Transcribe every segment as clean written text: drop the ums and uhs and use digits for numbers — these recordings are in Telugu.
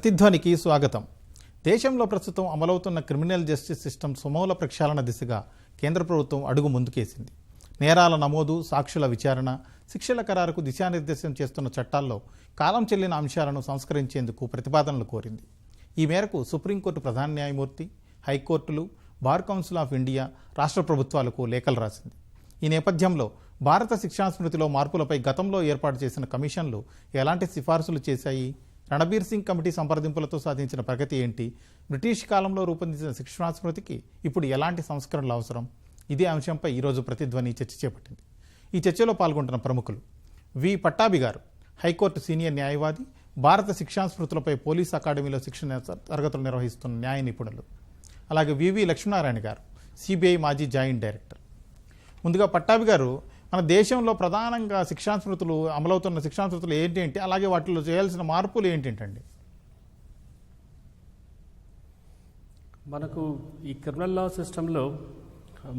ప్రతిధ్వనికి స్వాగతం. దేశంలో ప్రస్తుతం అమలవుతున్న క్రిమినల్ జస్టిస్ సిస్టమ్ సమూల ప్రక్షాళన దిశగా కేంద్ర ప్రభుత్వం అడుగు ముందుకేసింది. నేరాల నమోదు, సాక్షుల విచారణ, శిక్షల ఖరారుకు దిశానిర్దేశం చేస్తున్న చట్టాల్లో కాలం చెల్లిన అంశాలను సంస్కరించేందుకు ప్రతిపాదనలు కోరింది. ఈ మేరకు సుప్రీంకోర్టు ప్రధాన న్యాయమూర్తి, హైకోర్టులు, బార్ కౌన్సిల్ ఆఫ్ ఇండియా రాష్ట్ర ప్రభుత్వాలకు లేఖలు రాసింది. ఈ నేపథ్యంలో భారత శిక్షా స్మృతిలో మార్పులపై గతంలో ఏర్పాటు చేసిన కమిషన్లు ఎలాంటి సిఫార్సులు చేశాయి? రణబీర్ సింగ్ కమిటీ సంప్రదింపులతో సాధించిన ప్రగతి ఏంటి? బ్రిటిష్ కాలంలో రూపొందించిన శిక్షా స్మృతికి ఇప్పుడు ఎలాంటి సంస్కరణలు అవసరం? ఇదే అంశంపై ఈరోజు ప్రతిధ్వని చర్చ చేపట్టింది. ఈ చర్చలో పాల్గొంటున్న ప్రముఖులు వి. పట్టాభి గారు, హైకోర్టు సీనియర్ న్యాయవాది, భారత శిక్షా స్మృతులపై పోలీస్ అకాడమీలో శిక్షణ తరగతులు నిర్వహిస్తున్న న్యాయ నిపుణులు. అలాగే వివి లక్ష్మీనారాయణ గారు, సిబిఐ మాజీ జాయింట్ డైరెక్టర్. ముందుగా పట్టాభి గారు, మన దేశంలో ప్రధానంగా శిక్షా స్మృతులు అమలవుతున్న శిక్షా స్మృతులు ఏంటి, అలాగే వాటిలో చేయాల్సిన మార్పులు ఏంటండి? మనకు ఈ క్రిమినల్ లా సిస్టంలో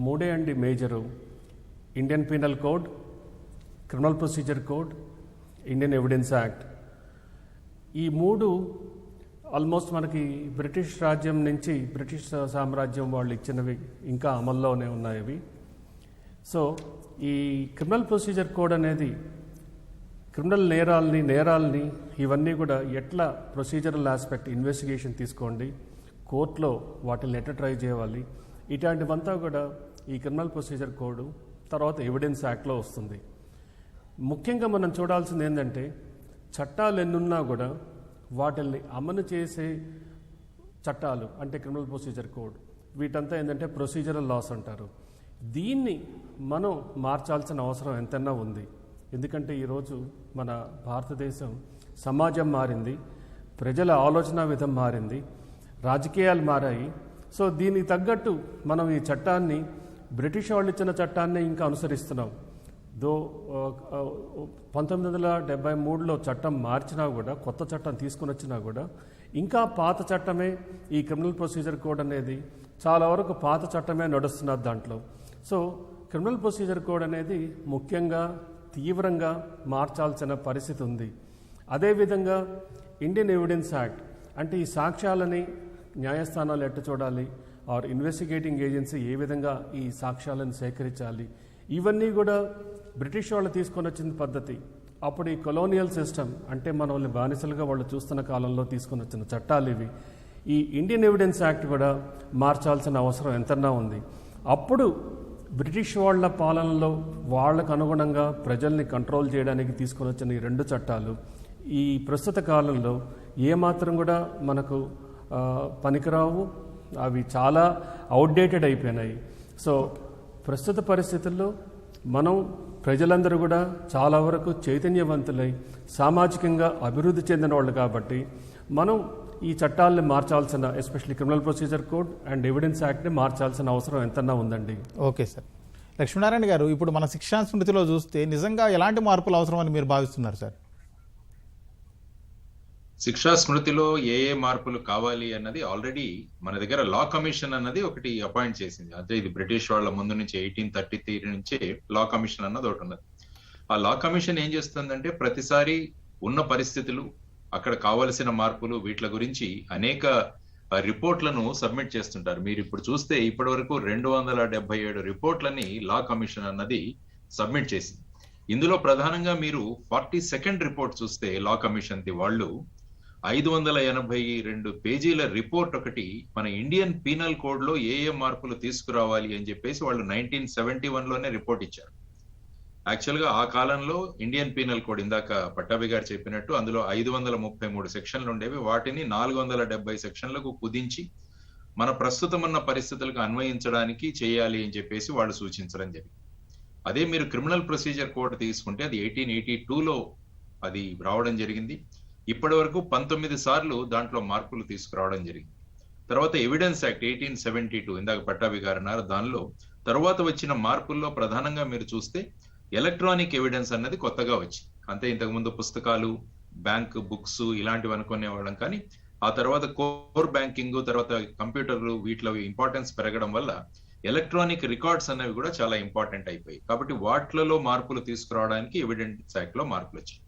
మూడే అండి major: Indian penal code, criminal procedure code, Indian evidence act. ఈ మూడు ఆల్మోస్ట్ మనకి బ్రిటిష్ రాజ్యం నుంచి, బ్రిటిష్ సామ్రాజ్యం వాళ్ళు ఇచ్చినవి ఇంకా అమల్లోనే ఉన్నాయి. సో ఈ క్రిమినల్ ప్రొసీజర్ కోడ్ అనేది క్రిమినల్ నేరాల్ని ఇవన్నీ కూడా ఎట్లా ప్రొసీజరల్ ఆస్పెక్ట్, ఇన్వెస్టిగేషన్ తీసుకోండి, కోర్టులో వాటిని ఎట్లా ట్రై చేయాలి, ఇట్లాంటివంతా కూడా ఈ క్రిమినల్ ప్రొసీజర్ కోడ్ తర్వాత ఎవిడెన్స్ యాక్ట్లో వస్తుంది. ముఖ్యంగా మనం చూడాల్సింది ఏంటంటే, చట్టాలు ఎన్నున్నా కూడా వాటిల్ని అమలు చేసే చట్టాలు అంటే క్రిమినల్ ప్రొసీజర్ కోడ్, వీటంతా ఏంటంటే ప్రొసీజరల్ లాస్ అంటారు. దీన్ని మనం మార్చాల్సిన అవసరం ఎంతైనా ఉంది. ఎందుకంటే ఈరోజు మన భారతదేశం సమాజం మారింది, ప్రజల ఆలోచన విధం మారింది, రాజకీయాలు మారాయి. సో దీనికి తగ్గట్టు మనం ఈ చట్టాన్ని, బ్రిటిష్ వాళ్ళు ఇచ్చిన చట్టాన్ని ఇంకా అనుసరిస్తున్నాం. 1973లో చట్టం మార్చినా కూడా, కొత్త చట్టం తీసుకుని వచ్చినా కూడా ఇంకా పాత చట్టమే, ఈ క్రిమినల్ ప్రొసీజర్ కోడ్ అనేది చాలా వరకు పాత చట్టమే నడుస్తున్నది దాంట్లో. సో క్రిమినల్ ప్రొసీజర్ కోడ్ అనేది ముఖ్యంగా తీవ్రంగా మార్చాల్సిన పరిస్థితి ఉంది. అదేవిధంగా ఇండియన్ ఎవిడెన్స్ యాక్ట్ అంటే ఈ సాక్ష్యాలని న్యాయస్థానాలు ఎట్టు చూడాలి, ఆర్ ఇన్వెస్టిగేటింగ్ ఏజెన్సీ ఏ విధంగా ఈ సాక్ష్యాలను సేకరించాలి, ఇవన్నీ కూడా బ్రిటిష్ వాళ్ళు తీసుకొని వచ్చిన పద్ధతి. అప్పుడు ఈ కొలోనియల్ సిస్టమ్ అంటే మనల్ని బానిసలుగా వాళ్ళు చూస్తున్న కాలంలో తీసుకొని వచ్చిన చట్టాలు ఇవి. ఈ ఇండియన్ ఎవిడెన్స్ యాక్ట్ కూడా మార్చాల్సిన అవసరం ఎంతన్నా ఉంది. అప్పుడు బ్రిటిష్ వాళ్ళ పాలనలో వాళ్ళకు అనుగుణంగా ప్రజల్ని కంట్రోల్ చేయడానికి తీసుకొని వచ్చిన ఈ రెండు చట్టాలు ఈ ప్రస్తుత కాలంలో ఏమాత్రం కూడా మనకు పనికిరావు. అవి చాలా అవుట్డేటెడ్ అయిపోయినాయి. సో ప్రస్తుత పరిస్థితుల్లో మనం ప్రజలందరూ కూడా చాలా వరకు చైతన్యవంతులై సామాజికంగా అభివృద్ధి చెందిన వాళ్ళు కాబట్టి మనం ఈ చట్టాలను మార్చాల్సిన, especially criminal procedure code and evidence యాక్ట్ని మార్చాల్సిన అవసరం ఎంతన్నా ఉందండి. Okay sir. లక్ష్మీనారాయణ గారు, ఇప్పుడు మన శిక్షా స్మృతిలో చూస్తే నిజంగా ఎలాంటి మార్పులు అవసరమని మీరు భావిస్తున్నారు సార్? శిక్షా స్మృతిలో ఏ మార్పులు కావాలి అన్నది ఆల్రెడీ మన దగ్గర లా కమిషన్ అన్నది ఒకటి అపాయింట్ చేసింది. అంటే ఇది బ్రిటిష్ వాళ్ళ ముందు నుంచి 1833 నుంచి లా కమిషన్ అన్నది ఒకటి ఉన్నది. ఆ లా కమిషన్ ఏం చేస్తుందంటే, ప్రతిసారి ఉన్న పరిస్థితులు, అక్కడ కావలసిన మార్పులు, వీటి గురించి అనేక రిపోర్ట్లను సబ్మిట్ చేస్తుంటారు. మీరు ఇప్పుడు చూస్తే ఇప్పటి వరకు 277 రిపోర్ట్లని లా కమిషన్ అన్నది సబ్మిట్ చేసింది. ఇందులో ప్రధానంగా మీరు 42nd రిపోర్ట్ చూస్తే లా కమిషన్ ది వాళ్ళు 582 పేజీల రిపోర్ట్ ఒకటి మన ఇండియన్ పీనల్ కోడ్ లో ఏ మార్పులు తీసుకురావాలి అని చెప్పేసి వాళ్ళు 1971లోనే రిపోర్ట్ ఇచ్చారు. యాక్చువల్ గా ఆ కాలంలో ఇండియన్ పీనల్ కోడ్, ఇందాక పట్టాభి గారు చెప్పినట్టు, అందులో 533 సెక్షన్లు ఉండేవి. వాటిని 470 సెక్షన్లకు కుదించి మన ప్రస్తుతం ఉన్న పరిస్థితులకు అన్వయించడానికి చేయాలి అని చెప్పేసి వాళ్ళు సూచించడం జరిగింది. అదే మీరు క్రిమినల్ ప్రొసీజర్ కోడ్ తీసుకుంటే అది 1882లో అది రావడం జరిగింది. ఇప్పటి వరకు 19 సార్లు దాంట్లో మార్పులు తీసుకురావడం జరిగింది. తర్వాత ఎవిడెన్స్ యాక్ట్ 1872, ఇందాక పట్టాభి గారు అన్నారు, దానిలో తర్వాత వచ్చిన మార్పుల్లో ప్రధానంగా మీరు చూస్తే ఎలక్ట్రానిక్ ఎవిడెన్స్ అన్నది కొత్తగా వచ్చింది. అంతే, ఇంతకుముందు పుస్తకాలు, బ్యాంక్ బుక్స్ ఇలాంటివి అనుకునేవాళ్ళం, కానీ ఆ తర్వాత కోర్ బ్యాంకింగ్, తర్వాత కంప్యూటర్లు, వీటిలో ఇంపార్టెన్స్ పెరగడం వల్ల ఎలక్ట్రానిక్ రికార్డ్స్ అనేవి కూడా చాలా ఇంపార్టెంట్ అయిపోయాయి. కాబట్టి వాటిలలో మార్పులు తీసుకురావడానికి ఎవిడెన్స్ యాక్ట్ లో మార్పులు వచ్చాయి.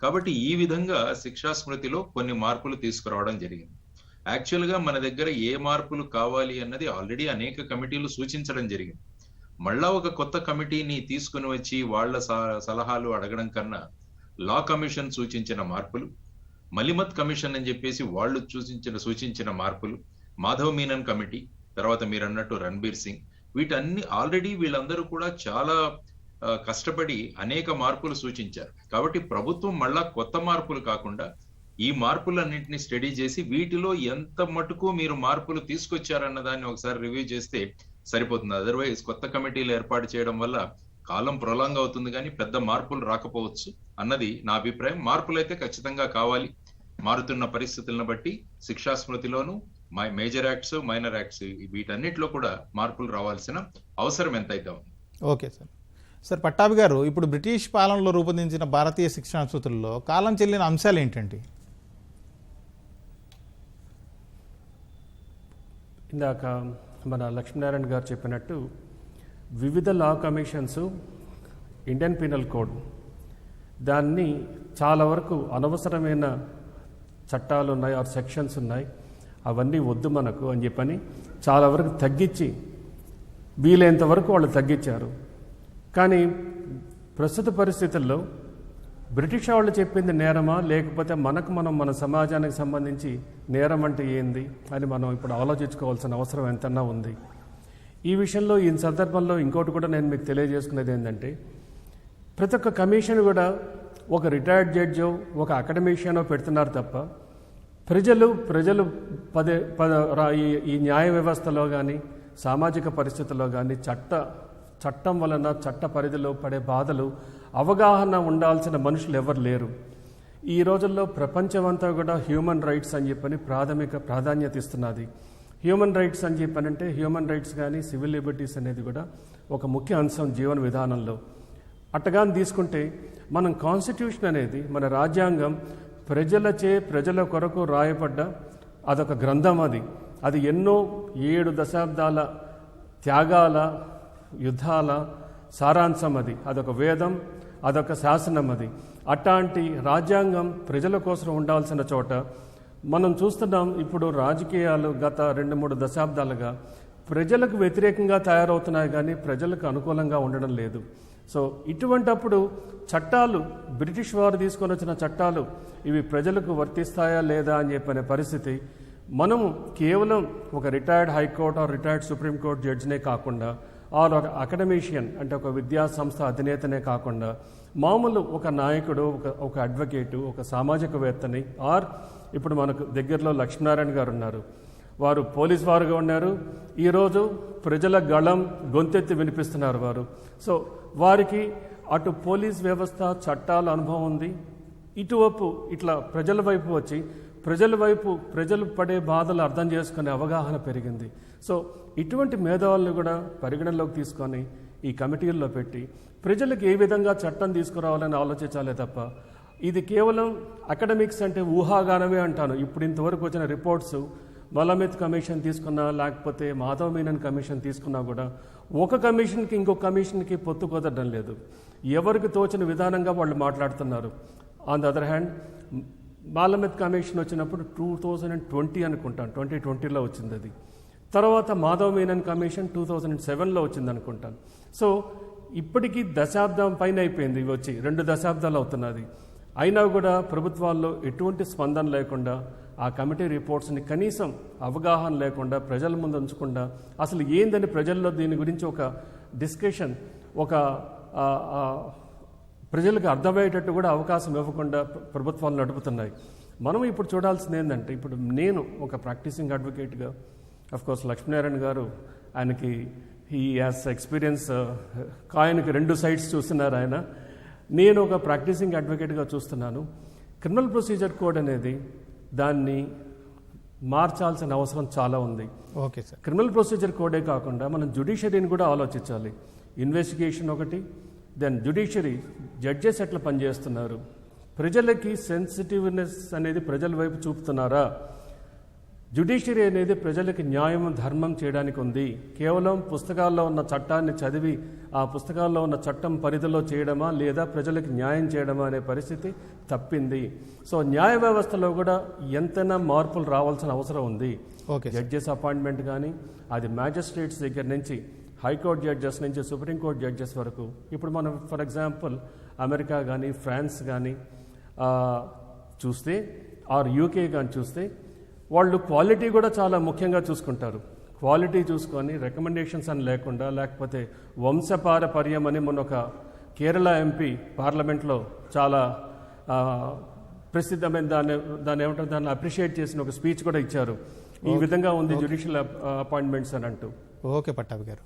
కాబట్టి ఈ విధంగా శిక్షా స్మృతిలో కొన్ని మార్పులు తీసుకురావడం జరిగింది. యాక్చువల్ గా మన దగ్గర ఏ మార్పులు కావాలి అన్నది ఆల్రెడీ అనేక కమిటీలు సూచించడం జరిగింది. మళ్ళా ఒక కొత్త కమిటీని తీసుకుని వచ్చి వాళ్ళ సలహాలు అడగడం కన్నా లా కమిషన్ సూచించిన మార్పులు, మలిమత్ కమిషన్ అని చెప్పేసి వాళ్ళు సూచించిన మార్పులు, మాధవ్ మీనన్ కమిటీ, తర్వాత మీరు అన్నట్టు రణబీర్ సింగ్, వీటన్ని ఆల్రెడీ వీళ్ళందరూ కూడా చాలా కష్టపడి అనేక మార్పులు సూచించారు. కాబట్టి ప్రభుత్వం మళ్ళా కొత్త మార్పులు కాకుండా ఈ మార్పులన్నింటినీ స్టడీ చేసి వీటిలో ఎంత మటుకు మీరు మార్పులు తీసుకొచ్చారన్న దాన్ని ఒకసారి రివ్యూ చేస్తే సరిపోతుంది. అదర్వైజ్ కొత్త కమిటీలు ఏర్పాటు చేయడం వల్ల కాలం ప్రొలాంగ్ అవుతుంది, కానీ పెద్ద మార్పులు రాకపోవచ్చు అన్నది నా అభిప్రాయం. మార్పులు అయితే ఖచ్చితంగా కావాలి. మారుతున్న పరిస్థితులను బట్టి శిక్షా స్మృతిలోను మేజర్ యాక్ట్స్, మైనర్ యాక్ట్స్, వీటన్నిటిలో కూడా మార్పులు రావాల్సిన అవసరం ఎంతైతే ఉంది. ఓకే సార్ పట్టాభి గారు, ఇప్పుడు బ్రిటిష్ పాలనలో రూపొందించిన భారతీయ శిక్షణ స్మృతుల్లో కాలం చెల్లిన అంశాలు ఏంటండి? ఇందాక మన లక్ష్మీనారాయణ గారు చెప్పినట్టు వివిధ లా కమిషన్స్, ఇండియన్ పీనల్ కోడ్ దాన్ని చాలా వరకు అనవసరమైన చట్టాలు ఉన్నాయి, ఆ సెక్షన్స్ ఉన్నాయి, అవన్నీ వద్దు మనకు అని చెప్పని చాలా వరకు తగ్గించి వీలైనంత వరకు వాళ్ళు తగ్గించారు. కానీ ప్రస్తుత పరిస్థితుల్లో బ్రిటిష్ వాళ్ళు చెప్పింది నేరమా, లేకపోతే మనం మన సమాజానికి సంబంధించి నేరం అంటే ఏంది అని మనం ఇప్పుడు ఆలోచించుకోవాల్సిన అవసరం ఎంతన్నా ఉంది. ఈ విషయంలో ఈ సందర్భంలో ఇంకోటి కూడా నేను మీకు తెలియజేసుకునేది ఏంటంటే, ప్రతి ఒక్క కమిషన్ కూడా ఒక రిటైర్డ్ జడ్జో ఒక అకాడమిషియనో పెడుతున్నారు తప్ప ప్రజలు ఈ న్యాయ వ్యవస్థలో కానీ సామాజిక పరిస్థితుల్లో కానీ చట్టం వలన చట్ట పరిధిలో పడే బాధలు అవగాహన ఉండాల్సిన మనుషులు ఎవరు లేరు. ఈ రోజుల్లో ప్రపంచమంతా కూడా హ్యూమన్ రైట్స్ అని చెప్పని ప్రాధాన్యత ఇస్తున్నది. హ్యూమన్ రైట్స్ అని చెప్పనంటే హ్యూమన్ రైట్స్ కానీ సివిల్ లిబర్టీస్ అనేది కూడా ఒక ముఖ్య అంశం జీవన విధానంలో. అట్టగాని తీసుకుంటే మనం కాన్స్టిట్యూషన్ అనేది, మన రాజ్యాంగం ప్రజల కొరకు రాయబడ్డ అదొక గ్రంథం. అది ఎన్నో 7 దశాబ్దాల త్యాగాల, యుద్ధాల సారాంశం. అదొక వేదం, అదొక శాసనం. అట్లాంటి రాజ్యాంగం ప్రజల కోసం ఉండాల్సిన చోట మనం చూస్తున్నాం ఇప్పుడు రాజకీయాలు గత 2-3 దశాబ్దాలుగా ప్రజలకు వ్యతిరేకంగా తయారవుతున్నాయి, కానీ ప్రజలకు అనుకూలంగా ఉండడం లేదు. సో ఇటువంటప్పుడు చట్టాలు, బ్రిటిష్ వారు తీసుకొని వచ్చిన చట్టాలు ఇవి ప్రజలకు వర్తిస్తాయా లేదా అని చెప్పనే పరిస్థితి. మనము కేవలం ఒక retired high court or retired supreme court జడ్జినే కాకుండా, ఆర్ ఒక అకాడమిషియన్ అంటే ఒక విద్యా సంస్థ అధినేతనే కాకుండా, మామూలు ఒక నాయకుడు, ఒక అడ్వకేటు, ఒక సామాజికవేత్తని, ఆర్ ఇప్పుడు మనకు దగ్గరలో లక్ష్మీనారాయణ గారు ఉన్నారు, వారు పోలీస్ వారుగా ఉన్నారు, ఈరోజు ప్రజల గళం గొంతెత్తి వినిపిస్తున్నారు వారు. సో వారికి అటు పోలీస్ వ్యవస్థ చట్టాల అనుభవం ఉంది, ఇటువైపు ఇట్లా ప్రజల వైపు వచ్చి ప్రజలు పడే బాధలు అర్థం చేసుకునే అవగాహన పెరిగింది. సో ఇటువంటి మేధావులను కూడా పరిగణనలోకి తీసుకొని ఈ కమిటీల్లో పెట్టి ప్రజలకు ఏ విధంగా చట్టం తీసుకురావాలని ఆలోచించాలే తప్ప ఇది కేవలం అకాడమిక్స్ అంటే ఊహాగానమే అంటాను. ఇప్పుడు ఇంతవరకు వచ్చిన రిపోర్ట్స్, మలమిత్ కమిషన్ తీసుకున్నా, లేకపోతే మాధవ్ మీనన్ కమిషన్ తీసుకున్నా కూడా ఒక కమిషన్కి ఇంకో కమిషన్కి పొత్తు కుదరడం లేదు. ఎవరికి తోచిన విధానంగా వాళ్ళు మాట్లాడుతున్నారు. On the other hand Malimath commission వచ్చినప్పుడు 2020 అనుకుంటాను, 2020లో వచ్చింది అది. తర్వాత మాధవ్ మీనన్ కమిషన్ 2007లో వచ్చింది అనుకుంటాను. సో ఇప్పటికీ దశాబ్దం పైన అయిపోయింది, ఇవి వచ్చి 2 దశాబ్దాలు అవుతున్నది. అయినా కూడా ప్రభుత్వాల్లో ఎటువంటి స్పందన లేకుండా, ఆ కమిటీ రిపోర్ట్స్ని కనీసం అవగాహన లేకుండా, ప్రజల ముందు ఉంచకుండా, అసలు ఏందని ప్రజల్లో దీని గురించి ఒక డిస్కషన్, ఒక ప్రజలకు అర్థమయ్యేటట్టు కూడా అవకాశం ఇవ్వకుండా ప్రభుత్వాలు నడుపుతున్నాయి. మనం ఇప్పుడు చూడాల్సింది ఏంటంటే, ఇప్పుడు నేను ఒక ప్రాక్టీసింగ్ అడ్వకేట్గా, అఫ్కోర్స్ లక్ష్మీనారాయణ గారు ఆయనకి హీ హ్యాస్ ఎక్స్పీరియన్స్, కాయిన్కి 2 సైడ్స్ చూస్తున్నారు ఆయన. నేను ఒక ప్రాక్టీసింగ్ అడ్వకేట్గా చూస్తున్నాను. క్రిమినల్ ప్రొసీజర్ కోడ్ అనేది దాన్ని మార్చాల్సిన అవసరం చాలా ఉంది. Okay sir. క్రిమినల్ ప్రొసీజర్ కోడే కాకుండా మనం జ్యుడిషియరీని కూడా ఆలోచించాలి. ఇన్వెస్టిగేషన్ ఒకటి, దెన్ జ్యుడిషియరీ, జడ్జెస్ ఎట్లా పనిచేస్తున్నారు, ప్రజలకి సెన్సిటివ్నెస్ అనేది ప్రజల వైపు చూపుతున్నారా, జ్యుడిషియరీ అనేది ప్రజలకు న్యాయం ధర్మం చేయడానికి ఉంది. కేవలం పుస్తకాల్లో ఉన్న చట్టాన్ని చదివి ఆ పుస్తకాల్లో ఉన్న చట్టం పరిధిలో చేయడమా లేదా ప్రజలకు న్యాయం చేయడమా అనే పరిస్థితి తప్పింది. సో న్యాయ వ్యవస్థలో కూడా ఎంతైనా మార్పులు రావాల్సిన అవసరం ఉంది. జడ్జెస్ అపాయింట్మెంట్ కానీ అది మ్యాజిస్ట్రేట్స్ దగ్గర నుంచి హైకోర్టు జడ్జెస్ నుంచి సుప్రీంకోర్టు జడ్జెస్ వరకు. ఇప్పుడు మనం ఫర్ ఎగ్జాంపుల్ అమెరికా కానీ ఫ్రాన్స్ కానీ చూస్తే ఆర్ యూకే కానీ చూస్తే వాళ్ళు క్వాలిటీ కూడా చాలా ముఖ్యంగా చూసుకుంటారు. క్వాలిటీ చూసుకొని రికమెండేషన్స్ అని లేకుండా, లేకపోతే వంశపారపర్యం అని మొన్న ఒక కేరళ ఎంపీ పార్లమెంట్లో చాలా ప్రసిద్ధమైన దాన్ని ఏమంటారు దాన్ని అప్రిషియేట్ చేసిన ఒక స్పీచ్ కూడా ఇచ్చారు. ఈ విధంగా ఉంది జ్యుడిషియల్ అపాయింట్మెంట్స్ అని అంటూ. ఓకే పట్టాభి గారు,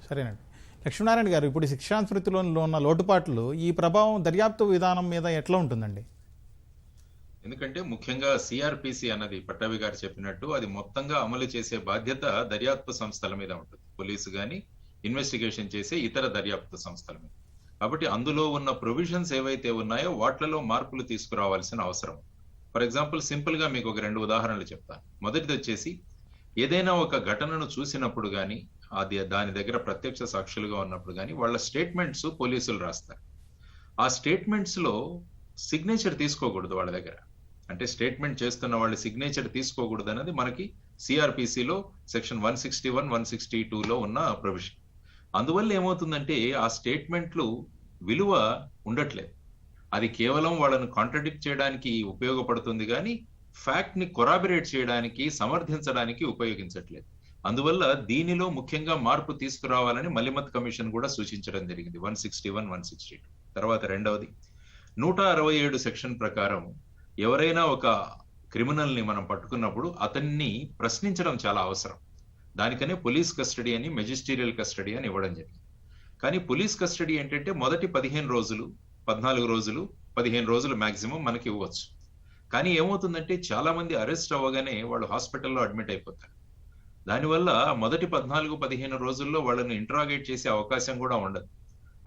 సరేనండి. లక్ష్మీనారాయణ గారు, ఇప్పుడు శిక్షాస్మృతిలో ఉన్న లోటుపాట్లు ఈ ప్రభావం దర్యాప్తు విధానం మీద ఎట్లా ఉంటుందండి? ఎందుకంటే ముఖ్యంగా సిఆర్పిసి అన్నది పట్టాభి గారు చెప్పినట్టు అది మొత్తంగా అమలు చేసే బాధ్యత దర్యాప్తు సంస్థల మీద ఉంటుంది. పోలీసు కానీ ఇన్వెస్టిగేషన్ చేసే ఇతర దర్యాప్తు సంస్థల మీద. కాబట్టి అందులో ఉన్న ప్రొవిజన్స్ ఏవైతే ఉన్నాయో వాటిలో మార్పులు తీసుకురావాల్సిన అవసరం. ఫర్ ఎగ్జాంపుల్ సింపుల్ గా మీకు ఒక 2 ఉదాహరణలు చెప్తాను. మొదటిది వచ్చేసి ఏదైనా ఒక ఘటనను చూసినప్పుడు కానీ అది దాని దగ్గర ప్రత్యక్ష సాక్షులుగా ఉన్నప్పుడు కానీ వాళ్ళ స్టేట్మెంట్స్ పోలీసులు రాస్తారు. ఆ స్టేట్మెంట్స్ లో సిగ్నేచర్ తీసుకోకూడదు వాళ్ళ దగ్గర. అంటే స్టేట్మెంట్ చేస్తున్న వాళ్ళ సిగ్నేచర్ తీసుకోకూడదు అనేది మనకి సిఆర్పిసిలో సెక్షన్ 161, 162లో ఉన్న ప్రొవిజన్. అందువల్ల ఏమవుతుందంటే ఆ స్టేట్మెంట్లు విలువ ఉండట్లేదు. అది కేవలం వాళ్ళను కాంట్రడిక్ట్ చేయడానికి ఉపయోగపడుతుంది కానీ ఫ్యాక్ట్ ని కొరాబరేట్ చేయడానికి, సమర్థించడానికి ఉపయోగించట్లేదు. అందువల్ల దీనిలో ముఖ్యంగా మార్పు తీసుకురావాలని మలిమత్ కమిషన్ కూడా సూచించడం జరిగింది 161, 162. తర్వాత రెండవది 167 సెక్షన్ ప్రకారం ఎవరైనా ఒక క్రిమినల్ ని మనం పట్టుకున్నప్పుడు అతన్ని ప్రశ్నించడం చాలా అవసరం. దానికనే పోలీస్ కస్టడీ అని, మెజిస్టీరియల్ కస్టడీ అని ఇవ్వడం జరిగింది. కానీ పోలీస్ కస్టడీ ఏంటంటే మొదటి 15 రోజులు, 14 రోజులు, 15 రోజులు మాక్సిమం మనకి ఇవ్వచ్చు. కానీ ఏమవుతుందంటే చాలా మంది అరెస్ట్ అవ్వగానే వాళ్ళు హాస్పిటల్లో అడ్మిట్ అయిపోతారు. దానివల్ల మొదటి 14-15 రోజుల్లో వాళ్ళని ఇంట్రాగేట్ చేసే అవకాశం కూడా ఉండదు.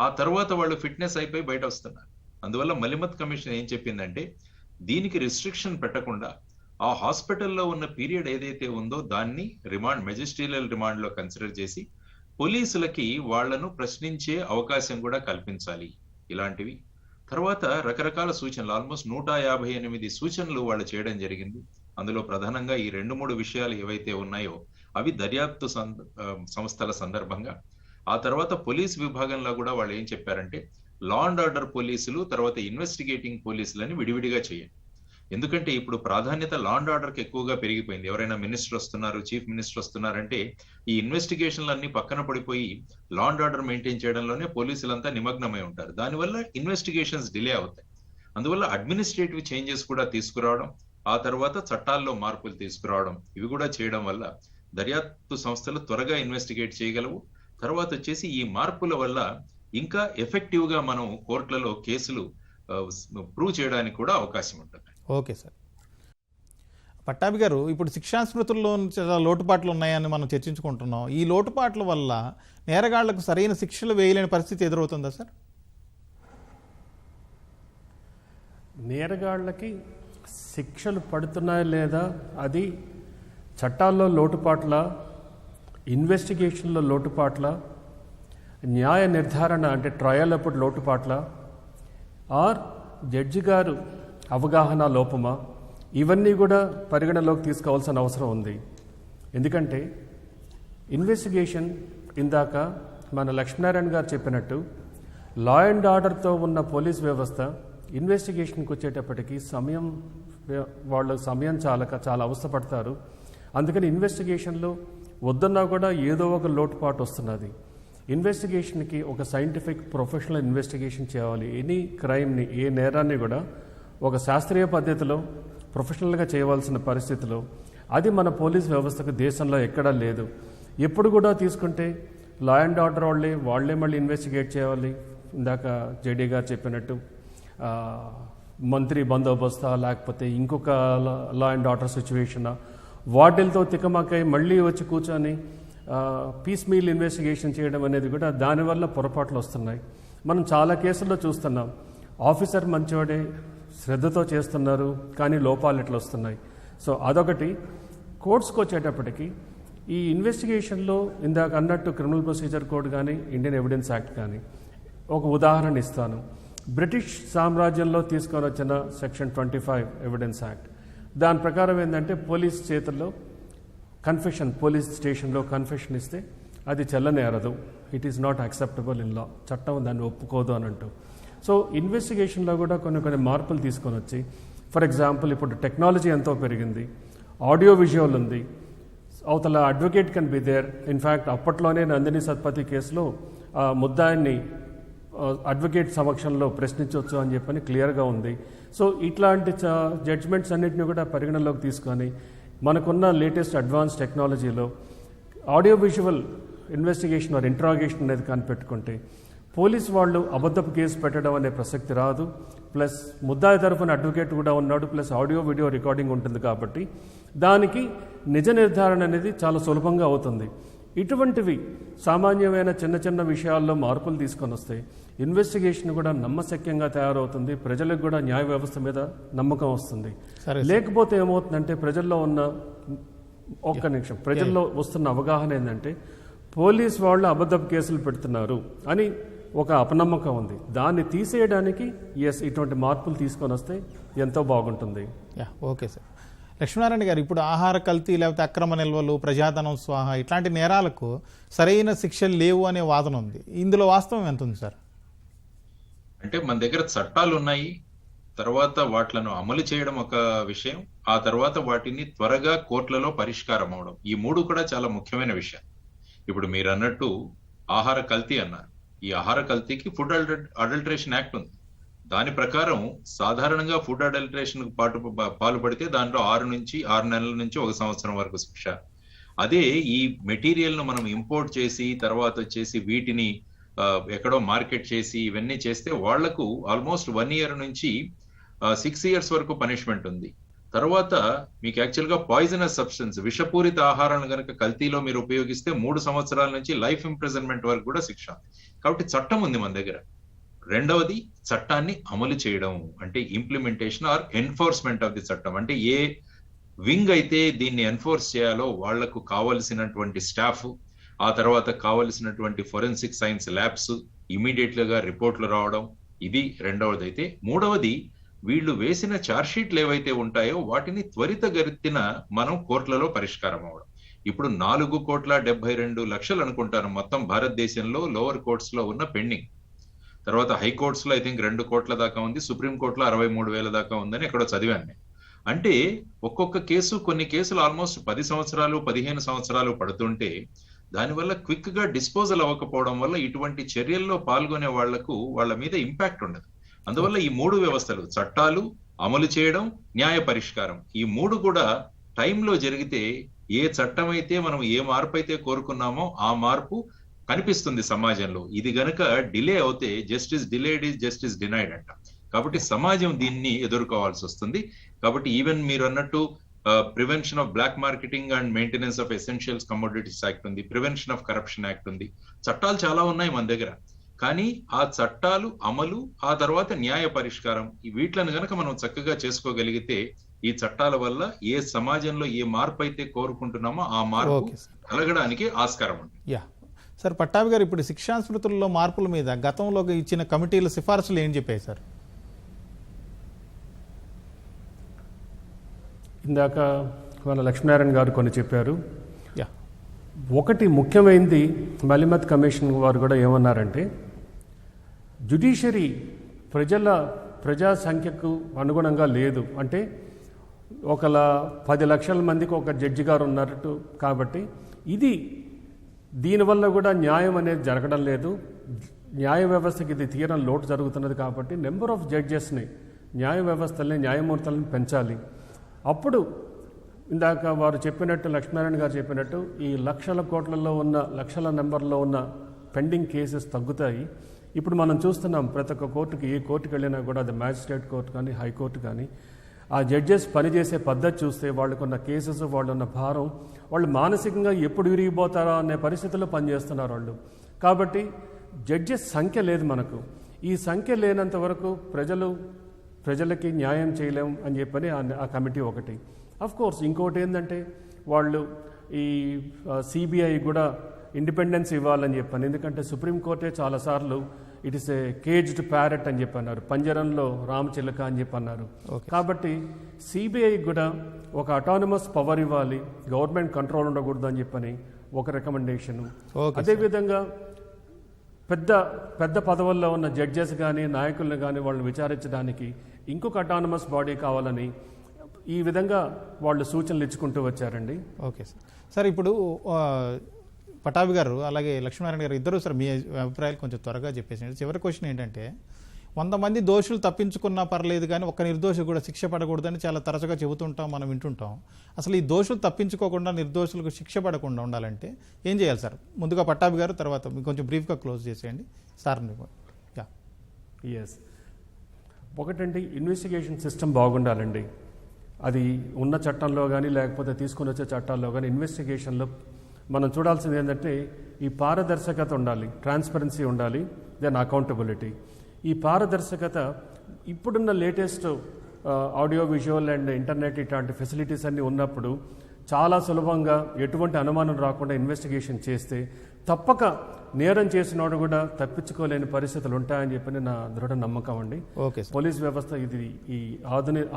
ఆ తర్వాత వాళ్ళు ఫిట్నెస్ అయిపోయి బయట వస్తున్నారు. అందువల్ల మలిమత్ కమిషన్ ఏం చెప్పిందంటే దీనికి రిస్ట్రిక్షన్ పెట్టకుండా ఆ హాస్పిటల్లో ఉన్న పీరియడ్ ఏదైతే ఉందో దాన్ని రిమాండ్, మెజిస్ట్రియల్ రిమాండ్ లో కన్సిడర్ చేసి పోలీసులకి వాళ్లను ప్రశ్నించే అవకాశం కూడా కల్పించాలి. ఇలాంటివి తర్వాత రకరకాల సూచనలు, ఆల్మోస్ట్ 158 సూచనలు వాళ్ళు చేయడం జరిగింది. అందులో ప్రధానంగా ఈ 2-3 విషయాలు ఏవైతే ఉన్నాయో అవి దర్యాప్తు సంస్థల సందర్భంగా. ఆ తర్వాత పోలీస్ విభాగంలో కూడా వాళ్ళు ఏం చెప్పారంటే లా అండ్ ఆర్డర్ పోలీసులు, తర్వాత ఇన్వెస్టిగేటింగ్ పోలీసులని విడివిడిగా చేయండి. ఎందుకంటే ఇప్పుడు ప్రాధాన్యత లా అండ్ ఆర్డర్కి ఎక్కువగా పెరిగిపోయింది. ఎవరైనా మినిస్టర్ వస్తున్నారు, చీఫ్ మినిస్టర్ వస్తున్నారంటే ఈ ఇన్వెస్టిగేషన్లన్నీ పక్కన పడిపోయి లా అండ్ ఆర్డర్ మెయింటైన్ చేయడంలోనే పోలీసులంతా నిమగ్నమై ఉంటారు. దానివల్ల ఇన్వెస్టిగేషన్స్ డిలే అవుతాయి. అందువల్ల అడ్మినిస్ట్రేటివ్ చేంజెస్ కూడా తీసుకురావడం, ఆ తర్వాత చట్టాల్లో మార్పులు తీసుకురావడం, ఇవి కూడా చేయడం వల్ల దర్యాప్తు సంస్థలు త్వరగా ఇన్వెస్టిగేట్ చేయగలవు. తర్వాత వచ్చేసి ఈ మార్పుల వల్ల ఇంకా ఎఫెక్టివ్ గా మనం కోర్టులలో కేసులు ప్రూవ్ చేయడానికి కూడా అవకాశం ఉంటుంది. Okay sir. పట్టాభి గారు, ఇప్పుడు శిక్షాస్మృతుల్లో చాలా లోటుపాట్లు ఉన్నాయని మనం చర్చించుకుంటున్నాం. ఈ లోటుపాట్ల వల్ల నేరగాళ్లకు సరైన శిక్షలు వేయలేని పరిస్థితి ఎదురవుతుందా సార్? నేరగాళ్లకి శిక్షలు పడుతున్నాయా లేదా అది చట్టాల్లో లోటుపాట్ల, ఇన్వెస్టిగేషన్లో లోటుపాట్ల, న్యాయ నిర్ధారణ అంటే ట్రయల్ అప్పుడు లోటుపాట్ల, ఆర్ జడ్జి గారు అవగాహన లోపమా, ఇవన్నీ కూడా పరిగణలోకి తీసుకోవాల్సిన అవసరం ఉంది. ఎందుకంటే ఇన్వెస్టిగేషన్ ఇందాక మన లక్ష్మీనారాయణ గారు చెప్పినట్టు లా అండ్ ఆర్డర్తో ఉన్న పోలీస్ వ్యవస్థ ఇన్వెస్టిగేషన్కి వచ్చేటప్పటికి వాళ్ళు సమయం చాలా అవస్థపడతారు. అందుకని ఇన్వెస్టిగేషన్లో వద్దన్నా కూడా ఏదో ఒక లోటుపాటు వస్తున్నది. ఇన్వెస్టిగేషన్కి ఒక సైంటిఫిక్ ప్రొఫెషనల్ ఇన్వెస్టిగేషన్ చేయాలి. ఎనీ క్రైమ్ని, ఏ నేరాన్ని కూడా ఒక శాస్త్రీయ పద్ధతిలో ప్రొఫెషనల్గా చేయవలసిన పరిస్థితిలో అది మన పోలీస్ వ్యవస్థకు దేశంలో ఎక్కడా లేదు. ఎప్పుడు కూడా తీసుకుంటే లా అండ్ ఆర్డర్ వాళ్ళే మళ్ళీ ఇన్వెస్టిగేట్ చేయాలి. ఇందాక జేడీ గారు చెప్పినట్టు మంత్రి బందోబస్తా లేకపోతే ఇంకొక లా అండ్ ఆర్డర్ సిచ్యువేషన్, వాటిలతో తికమకై మళ్ళీ వచ్చి కూర్చొని పీస్ మీల్ ఇన్వెస్టిగేషన్ చేయడం అనేది కూడా దానివల్ల పొరపాట్లు వస్తున్నాయి. మనం చాలా కేసుల్లో చూస్తున్నాం. ఆఫీసర్ మంచివాడే, శ్రద్ధతో చేస్తున్నారు, కానీ లోపాలు ఎట్లా వస్తున్నాయి. సో అదొకటి. కోర్ట్స్కి వచ్చేటప్పటికి ఈ ఇన్వెస్టిగేషన్లో ఇందాక అన్నట్టు క్రిమినల్ ప్రొసీజర్ కోడ్ కానీ ఇండియన్ ఎవిడెన్స్ యాక్ట్ కానీ ఒక ఉదాహరణ ఇస్తాను. బ్రిటిష్ సామ్రాజ్యంలో తీసుకొని వచ్చిన సెక్షన్ 25 ఎవిడెన్స్ యాక్ట్, దాని ప్రకారం ఏంటంటే పోలీస్ చేతుల్లో కన్ఫెషన్, పోలీస్ స్టేషన్లో కన్ఫెషన్ ఇస్తే అది చెల్లనేరదు, it is not acceptable in law, చట్టం దాన్ని ఒప్పుకోదు అని అంటూ. సో ఇన్వెస్టిగేషన్లో కూడా కొన్ని మార్పులు తీసుకొని వచ్చి, ఫర్ ఎగ్జాంపుల్ ఇప్పుడు టెక్నాలజీ ఎంతో పెరిగింది, ఆడియో విజువల్ ఉంది, అవతల advocate can be there. In fact అప్పట్లోనే నందిని సత్పతి కేసులో ముద్దాయిని అడ్వకేట్ సమక్షంలో ప్రశ్నించవచ్చు అని చెప్పని క్లియర్గా ఉంది. సో ఇట్లాంటి జడ్జ్మెంట్స్ అన్నింటినీ కూడా పరిగణలోకి తీసుకొని మనకున్న లేటెస్ట్ అడ్వాన్స్ టెక్నాలజీలో audio visual investigation or interrogation అనేది కనిపెట్టుకుంటే పోలీస్ వాళ్ళు అబద్ధపు కేసు పెట్టడం అనే ప్రసక్తి రాదు. ప్లస్ ముద్దాయి తరఫున అడ్వకేట్ కూడా ఉన్నాడు, ప్లస్ ఆడియో వీడియో రికార్డింగ్ ఉంటుంది కాబట్టి దానికి నిజ నిర్ధారణ అనేది చాలా సులభంగా అవుతుంది. ఇటువంటివి సామాన్యమైన చిన్న చిన్న విషయాల్లో మార్పులు తీసుకొని వస్తే ఇన్వెస్టిగేషన్ కూడా నమ్మశక్యంగా తయారవుతుంది, ప్రజలకు కూడా న్యాయ వ్యవస్థ మీద నమ్మకం వస్తుంది. లేకపోతే ఏమవుతుందంటే ప్రజల్లో ఉన్న ప్రజల్లో వస్తున్న అవగాహన ఏంటంటే పోలీస్ వాళ్ళు అబద్ధపు కేసులు పెడుతున్నారు అని ఒక అపనమ్మకం ఉంది. దాన్ని తీసేయడానికి ఇటువంటి మార్పులు తీసుకొని వస్తే ఎంతో బాగుంటుంది. Okay sir. లక్ష్మీనారాయణ గారు, ఇప్పుడు ఆహార కల్తీ లేకపోతే అక్రమ నిల్వలు, ప్రజాధనం స్వాహ ఇట్లాంటి నేరాలకు సరైన శిక్షలు లేవు అనే వాదన ఉంది. ఇందులో వాస్తవం ఎంత ఉంది సార్? అంటే మన దగ్గర చట్టాలు ఉన్నాయి, తర్వాత వాటిలను అమలు చేయడం ఒక విషయం, ఆ తర్వాత వాటిని త్వరగా కోర్టులలో పరిష్కారం అవడం, ఈ మూడు కూడా చాలా ముఖ్యమైన విషయం. ఇప్పుడు మీరు అన్నట్టు ఆహార కల్తీ అన్నారు. ఈ ఆహార కల్తీకి ఫుడ్ అడల్టరేషన్ యాక్ట్ ఉంది. దాని ప్రకారం సాధారణంగా ఫుడ్ అడల్టరేషన్ పాల్పడితే దాంట్లో 6 నెలల నుంచి 1 సంవత్సరం వరకు శిక్ష. అదే ఈ మెటీరియల్ ను మనం ఇంపోర్ట్ చేసి తర్వాత వచ్చేసి వీటిని ఎక్కడో మార్కెట్ చేసి ఇవన్నీ చేస్తే వాళ్లకు ఆల్మోస్ట్ 1 year నుంచి 6 years వరకు పనిష్మెంట్ ఉంది. తర్వాత మీకు యాక్చువల్ గా పాయిజనస్ సబ్స్టెన్స్, విషపూరిత ఆహారాలను కనుక కల్తీలో మీరు ఉపయోగిస్తే 3 సంవత్సరాల నుంచి లైఫ్ ఇంప్రిజన్మెంట్ వరకు కూడా శిక్ష. కాబట్టి చట్టం ఉంది మన దగ్గర. రెండవది చట్టాన్ని అమలు చేయడం, అంటే implementation or enforcement of the చట్టం. అంటే ఏ వింగ్ అయితే దీన్ని ఎన్ఫోర్స్ చేయాలో వాళ్లకు కావలసినటువంటి స్టాఫ్, ఆ తర్వాత కావలసినటువంటి ఫోరెన్సిక్ సైన్స్ ల్యాబ్స్ ఇమీడియట్ గా రిపోర్ట్లు రావడం, ఇది రెండవది. అయితే మూడవది వీళ్ళు వేసిన ఛార్జ్షీట్లు ఏవైతే ఉంటాయో వాటిని త్వరితగతిన మనం కోర్టులలో పరిష్కారం అవడం. ఇప్పుడు 4,72,00,000 అనుకుంటాను మొత్తం భారతదేశంలో లోవర్ కోర్ట్స్ లో ఉన్న పెండింగ్. తర్వాత హైకోర్ట్స్ లో ఐ థింక్ 2 కోట్ల దాకా ఉంది, సుప్రీం కోర్టులో 63,000 దాకా ఉందని ఎక్కడో చదివాను. అంటే ఒక్కొక్క కేసు, కొన్ని కేసులు ఆల్మోస్ట్ 10 సంవత్సరాలు 15 సంవత్సరాలు పడుతుంటే దానివల్ల క్విక్ గా డిస్పోజల్ అవ్వకపోవడం వల్ల ఇటువంటి చర్యల్లో పాల్గొనే వాళ్లకు వాళ్ళ మీద ఇంపాక్ట్ ఉండదు. అందువల్ల ఈ 3 వ్యవస్థలు, చట్టాలు, అమలు చేయడం, న్యాయ పరిష్కారం, ఈ 3 కూడా టైంలో జరిగితే ఏ చట్టం అయితే మనం ఏ మార్పు అయితే కోరుకున్నామో ఆ మార్పు కనిపిస్తుంది సమాజంలో. ఇది గనక డిలే అవుతే justice delayed is justice denied అంట. కాబట్టి సమాజం దీన్ని ఎదుర్కోవాల్సి వస్తుంది. కాబట్టి ఈవెన్ మీరు అన్నట్టు prevention of black marketing and maintenance of essentials commodities act ఉంది, ప్రివెన్షన్ ఆఫ్ కరప్షన్ యాక్ట్ ఉంది, చట్టాలు చాలా ఉన్నాయి మన దగ్గర. కానీ ఆ చట్టాలు అమలు, ఆ తర్వాత న్యాయ పరిష్కారం, వీటిలను గనక మనం చక్కగా చేసుకోగలిగితే ఈ చట్టాల వల్ల ఏ సమాజంలో ఏ మార్పు అయితే కోరుకుంటున్నామో ఆ మార్పు కలగడానికి ఆస్కారం ఉంది. సార్, పట్టాభి గారు, ఇప్పుడు శిక్షా స్మృతుల్లో మార్పుల మీద గతంలో ఇచ్చిన కమిటీల సిఫార్సులు ఏం చెప్పాయి సార్? ఇందాక మన లక్ష్మీనారాయణ గారు కొన్ని చెప్పారు. ఒకటి ముఖ్యమైనది, మలిమత్ కమిషన్ వారు కూడా ఏమన్నారంటే జ్యుడిషియరీ ప్రజా సంఖ్యకు అనుగుణంగా లేదు. అంటే 10 లక్షల మందికి ఒక జడ్జి గారు ఉన్నట్టు, కాబట్టి దీనివల్ల కూడా న్యాయం అనేది జరగడం లేదు, న్యాయ వ్యవస్థకి ఇది తీరని లోటు జరుగుతున్నది. కాబట్టి నెంబర్ ఆఫ్ జడ్జెస్ని, న్యాయ వ్యవస్థల్ని, న్యాయమూర్తులను పెంచాలి. అప్పుడు ఇందాక వారు చెప్పినట్టు, లక్ష్మీనారాయణ గారు చెప్పినట్టు, ఈ లక్షల నెంబర్లో ఉన్న పెండింగ్ కేసెస్ తగ్గుతాయి. ఇప్పుడు మనం చూస్తున్నాం ప్రతి ఒక్క కోర్టుకి, ఏ కోర్టుకి వెళ్ళినా కూడా, అది మ్యాజిస్ట్రేట్ కోర్టు కానీ హైకోర్టు కానీ, ఆ జడ్జెస్ పనిచేసే పద్ధతి చూస్తే వాళ్ళకున్న కేసెస్, వాళ్ళున్న భారం, వాళ్ళు మానసికంగా ఎప్పుడు విరిగిపోతారా అనే పరిస్థితుల్లో పనిచేస్తున్నారు వాళ్ళు. కాబట్టి జడ్జెస్ సంఖ్య లేదు మనకు. ఈ సంఖ్య లేనంత వరకు ప్రజలకి న్యాయం చేయలేం అని చెప్పని ఆ కమిటీ ఒకటి. అఫ్ కోర్స్ ఇంకోటి ఏంటంటే వాళ్ళు ఈ సిబిఐ కూడా ఇండిపెండెన్స్ ఇవ్వాలని చెప్పాను. ఎందుకంటే సుప్రీంకోర్టే చాలాసార్లు it is a caged parrot అని చెప్పన్నారు, పంజరంలో రామచిలక అని చెప్పన్నారు. కాబట్టి సిబిఐ కూడా ఒక అటానమస్ పవర్ ఇవ్వాలి, గవర్నమెంట్ కంట్రోల్ ఉండకూడదు అని చెప్పని ఒక రికమెండేషన్. అదేవిధంగా పెద్ద పెద్ద పదవుల్లో ఉన్న జడ్జెస్ కానీ నాయకులను కానీ వాళ్ళని విచారించడానికి ఇంకొక అటానమస్ బాడీ కావాలని ఈ విధంగా వాళ్ళు సూచనలు ఇచ్చుకుంటూ వచ్చారండి. Okay sir. సార్ ఇప్పుడు పటాభి గారు అలాగే లక్ష్మీనారాయణ గారు ఇద్దరు సార్ మీ అభిప్రాయాలు కొంచెం త్వరగా చెప్పేసి చివరి క్వశ్చన్ ఏంటంటే 100 మంది దోషులు తప్పించుకున్నా పర్లేదు కానీ ఒక్క నిర్దోషి కూడా శిక్ష పడకూడదని చాలా తరచుగా చెబుతుంటాం, మనం వింటుంటాం. అసలు ఈ దోషులు తప్పించుకోకుండా నిర్దోషులకు శిక్ష పడకుండా ఉండాలంటే ఏం చేయాలి సార్? ముందుగా పట్టాభి గారు, తర్వాత మీకు కొంచెం బ్రీఫ్గా క్లోజ్ చేసేయండి సార్. ఎస్, ఒకటండి ఇన్వెస్టిగేషన్ సిస్టమ్ బాగుండాలండి. అది ఉన్న చట్టంలో కానీ లేకపోతే తీసుకుని వచ్చే చట్టాల్లో కానీ ఇన్వెస్టిగేషన్లో మనం చూడాల్సింది ఏంటంటే ఈ పారదర్శకత ఉండాలి, ట్రాన్స్పరెన్సీ ఉండాలి, దెన్ అకౌంటబిలిటీ. ఈ పారదర్శకత ఇప్పుడున్న latest audio visual and internet ఇట్లాంటి ఫెసిలిటీస్ అన్నీ ఉన్నప్పుడు చాలా సులభంగా ఎటువంటి అనుమానం రాకుండా ఇన్వెస్టిగేషన్ చేస్తే తప్పక నేరం చేసినోడు కూడా తప్పించుకోలేని పరిస్థితులు ఉంటాయని చెప్పి నా దృఢ నమ్మకం అండి. పోలీస్ వ్యవస్థ ఇది ఈ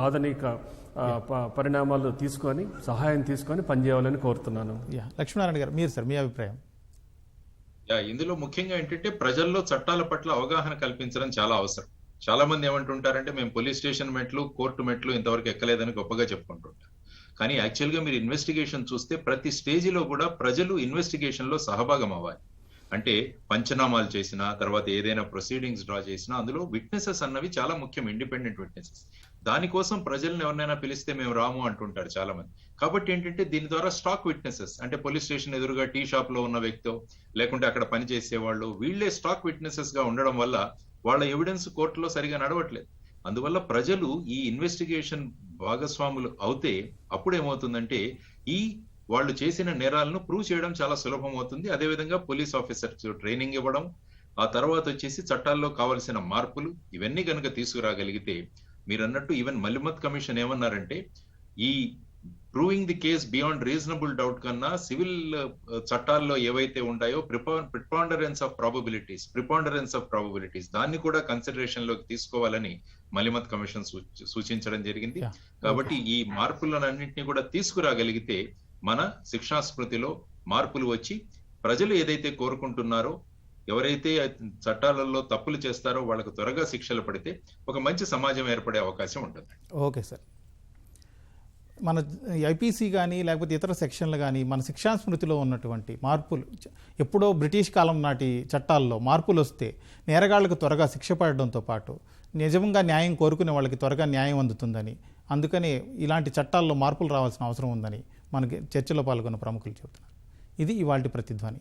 ఆధునిక పరిణామాలు తీసుకొని సహాయం తీసుకొని పనిచేయాలని కోరుతున్నాను. లక్ష్మీనారాయణ గారు మీరు సార్ మీ అభిప్రాయం? ఇందులో ముఖ్యంగా ఏంటంటే ప్రజల్లో చట్టాల పట్ల అవగాహన కల్పించడం చాలా అవసరం. చాలా మంది ఏమంటుంటారంటే మేము పోలీస్ స్టేషన్ మెట్లు, కోర్టు మెట్లు ఇంతవరకు ఎక్కలేదని గొప్పగా చెప్పుకుంటుంటారు. కానీ యాక్చువల్ గా మీరు ఇన్వెస్టిగేషన్ చూస్తే ప్రతి స్టేజిలో కూడా ప్రజలు ఇన్వెస్టిగేషన్ లో సహభాగం అవ్వాలి. అంటే పంచనామాలు చేసినా, తర్వాత ఏదైనా ప్రొసీడింగ్స్ డ్రా చేసినా అందులో విట్నెసెస్ అన్నవి చాలా ముఖ్యం, ఇండిపెండెంట్ విట్నెసెస్. దానికోసం ప్రజలను ఎవరినైనా పిలిస్తే మేము రాము అంటుంటారు చాలా మంది. కాబట్టి ఏంటంటే దీని ద్వారా స్టాక్ విట్నెసెస్ అంటే పోలీస్ స్టేషన్ ఎదురుగా టీ షాప్ లో ఉన్న వ్యక్తో లేకుంటే అక్కడ పనిచేసే వాళ్ళు వీళ్లే స్టాక్ విట్నెసెస్ గా ఉండడం వల్ల వాళ్ళ ఎవిడెన్స్ కోర్టులో సరిగా నడవట్లేదు. అందువల్ల ప్రజలు ఈ ఇన్వెస్టిగేషన్ భాగస్వాములు అవుతే అప్పుడు ఏమవుతుందంటే ఈ వాళ్ళు చేసిన నేరాలను ప్రూవ్ చేయడం చాలా సులభం అవుతుంది. అదేవిధంగా పోలీస్ ఆఫీసర్స్ ట్రైనింగ్ ఇవ్వడం, ఆ తర్వాత వచ్చేసి చట్టాల్లో కావలసిన మార్పులు ఇవన్నీ కనుక తీసుకురాగలిగితే మీరు అన్నట్టు ఈవెన్ మలిమత్ కమిషన్ ఏమన్నారంటే ఈ proving the case beyond reasonable doubt కన్నా సివిల్ చట్టాల్లో ఏవైతే ఉంటాయో ప్రిపాండరెన్స్ ఆఫ్ ప్రాబబిలిటీస్ దాన్ని కూడా కన్సిడరేషన్ లోకి తీసుకోవాలని మలిమత్ కమిషన్ సూచించడం జరిగింది. కాబట్టి ఈ మార్పులన్నింటినీ కూడా తీసుకురాగలిగితే మన శిక్షా స్మృతిలో మార్పులు వచ్చి ప్రజలు ఏదైతే కోరుకుంటున్నారో, ఎవరైతే చట్టాలలో తప్పులు చేస్తారో వాళ్ళకు త్వరగా శిక్షలు పడితే ఒక మంచి సమాజం ఏర్పడే అవకాశం ఉంటుంది. Okay sir. మన ఐపీసీ కానీ లేకపోతే ఇతర సెక్షన్లు కానీ మన శిక్షా స్మృతిలో ఉన్నటువంటి మార్పులు ఎప్పుడో బ్రిటిష్ కాలం నాటి చట్టాల్లో మార్పులు వస్తే నేరగాళ్లకు త్వరగా శిక్ష పడడంతో పాటు నిజంగా న్యాయం కోరుకునే వాళ్ళకి త్వరగా న్యాయం అందుతుందని, అందుకని ఇలాంటి చట్టాల్లో మార్పులు రావాల్సిన అవసరం ఉందని మనకి చర్చలో పాల్గొన్న ప్రముఖులు చెబుతున్నారు. ఇది ఇవాల్టి ప్రతిధ్వని.